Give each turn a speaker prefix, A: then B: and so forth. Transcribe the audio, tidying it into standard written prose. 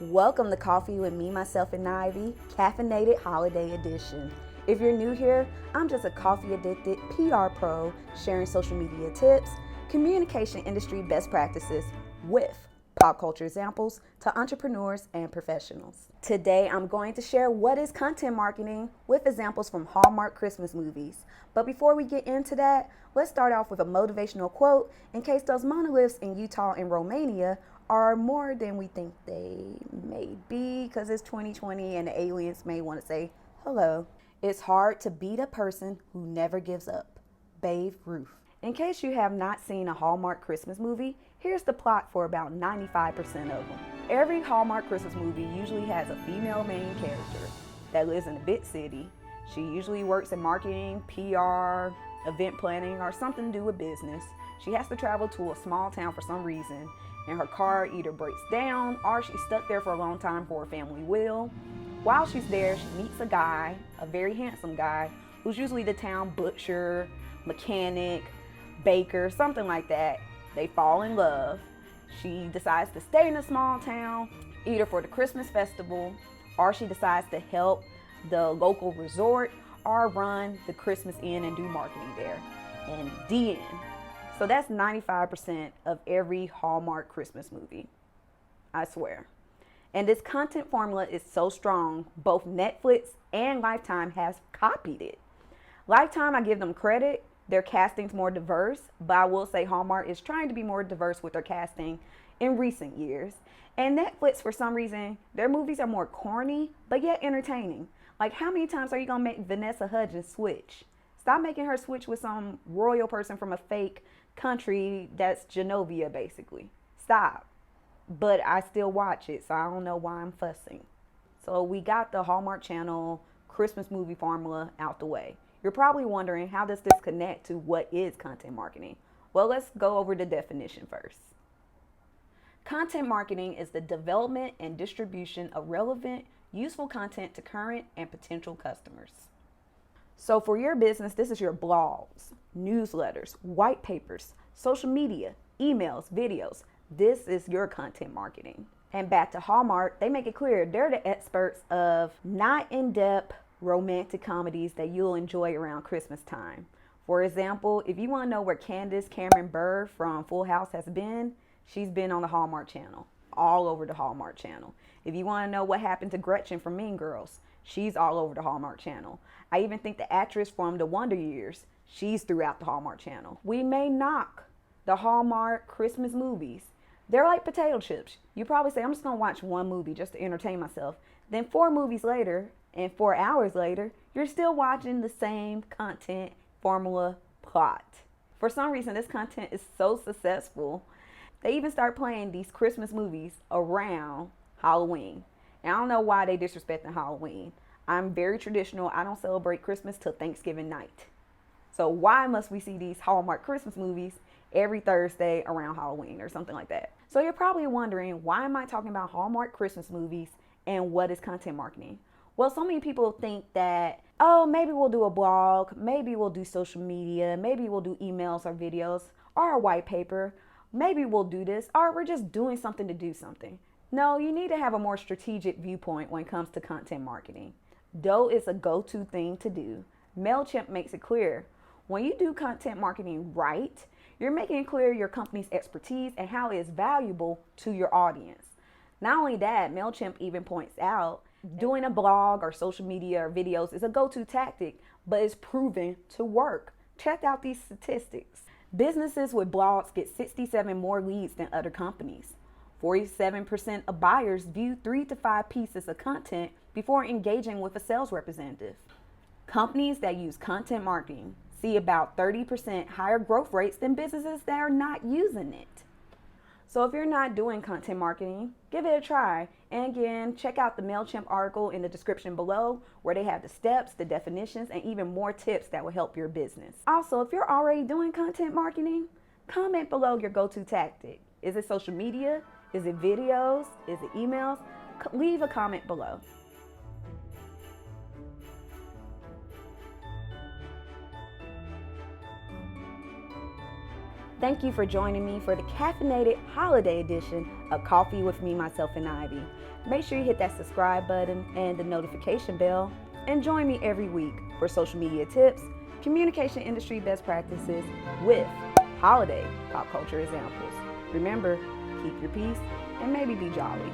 A: Welcome to Coffee with Me, Myself, and Ivy, Caffeinated Holiday Edition. If you're new here, I'm just a coffee-addicted PR pro sharing social media tips, communication industry best practices with pop culture examples to entrepreneurs and professionals. Today, I'm going to share what is content marketing with examples from Hallmark Christmas movies. But before we get into that, let's start off with a motivational quote in case those monoliths in Utah and Romania are more than we think they may be, because it's 2020 and the aliens may want to say hello. It's hard to beat a person who never gives up. Babe Ruth. In case you have not seen a Hallmark Christmas movie, here's the plot for about 95% of them. Every Hallmark Christmas movie usually has a female main character that lives in a big city. She usually works in marketing, PR, event planning, or something to do with business. She has to travel to a small town for some reason, and her car either breaks down or she's stuck there for a long time for a family will. While she's there, she meets a guy, a very handsome guy, who's usually the town butcher, mechanic, baker, something like that. They fall in love. She decides to stay in a small town, either for the Christmas festival, or she decides to help the local resort or run the Christmas Inn and do marketing there. And the end. So that's 95% of every Hallmark Christmas movie. I swear. And this content formula is so strong, both Netflix and Lifetime has copied it. Lifetime, I give them credit. Their casting's more diverse, but I will say Hallmark is trying to be more diverse with their casting in recent years. And Netflix, for some reason, their movies are more corny, but yet entertaining. Like, how many times are you gonna make Vanessa Hudgens switch? Stop making her switch with some royal person from a fake country that's Genovia, basically. Stop. But I still watch it, so I don't know why I'm fussing. So we got the Hallmark Channel Christmas movie formula out the way. You're probably wondering, how does this connect to what is content marketing? Well, let's go over the definition first. Content marketing is the development and distribution of relevant, useful content to current and potential customers. So for your business, this is your blogs, newsletters, white papers, social media, emails, videos. This is your content marketing. And back to Hallmark, they make it clear they're the experts of not in-depth romantic comedies that you'll enjoy around Christmas time. For example, if you want to know where Candace Cameron Bure from Full House has been, she's been on the Hallmark Channel, all over the Hallmark Channel. If you want to know what happened to Gretchen from Mean Girls, she's all over the Hallmark Channel. I even think the actress from The Wonder Years, she's throughout the Hallmark Channel. We may knock the Hallmark Christmas movies. They're like potato chips. You probably say, I'm just going to watch one movie just to entertain myself. Then 4 movies later and 4 hours later, you're still watching the same content formula plot. For some reason, this content is so successful, they even start playing these Christmas movies around Halloween. And I don't know why they disrespecting Halloween. I'm very traditional. I don't celebrate Christmas till Thanksgiving night. So why must we see these Hallmark Christmas movies every Thursday around Halloween or something like that? So you're probably wondering, why am I talking about Hallmark Christmas movies and what is content marketing? Well, so many people think that, oh, maybe we'll do a blog, maybe we'll do social media, maybe we'll do emails or videos or a white paper, maybe we'll do this, or we're just doing something to do something. No, you need to have a more strategic viewpoint when it comes to content marketing. Though it's a go-to thing to do, Mailchimp makes it clear. When you do content marketing right, you're making it clear your company's expertise and how it is valuable to your audience. Not only that, Mailchimp even points out doing a blog or social media or videos is a go-to tactic, but it's proven to work. Check out these statistics. Businesses with blogs get 67 more leads than other companies. 47% of buyers view 3 to 5 pieces of content before engaging with a sales representative. Companies that use content marketing see about 30% higher growth rates than businesses that are not using it. So if you're not doing content marketing, give it a try. And again, check out the Mailchimp article in the description below, where they have the steps, the definitions, and even more tips that will help your business. Also, if you're already doing content marketing, comment below your go-to tactic. Is it social media? Is it videos? Is it emails? Leave a comment below. Thank you for joining me for the caffeinated holiday edition of Coffee with Me, Myself, and Ivy. Make sure you hit that subscribe button and the notification bell, and join me every week for social media tips, communication industry best practices with holiday pop culture examples. Remember, keep your peace and maybe be jolly.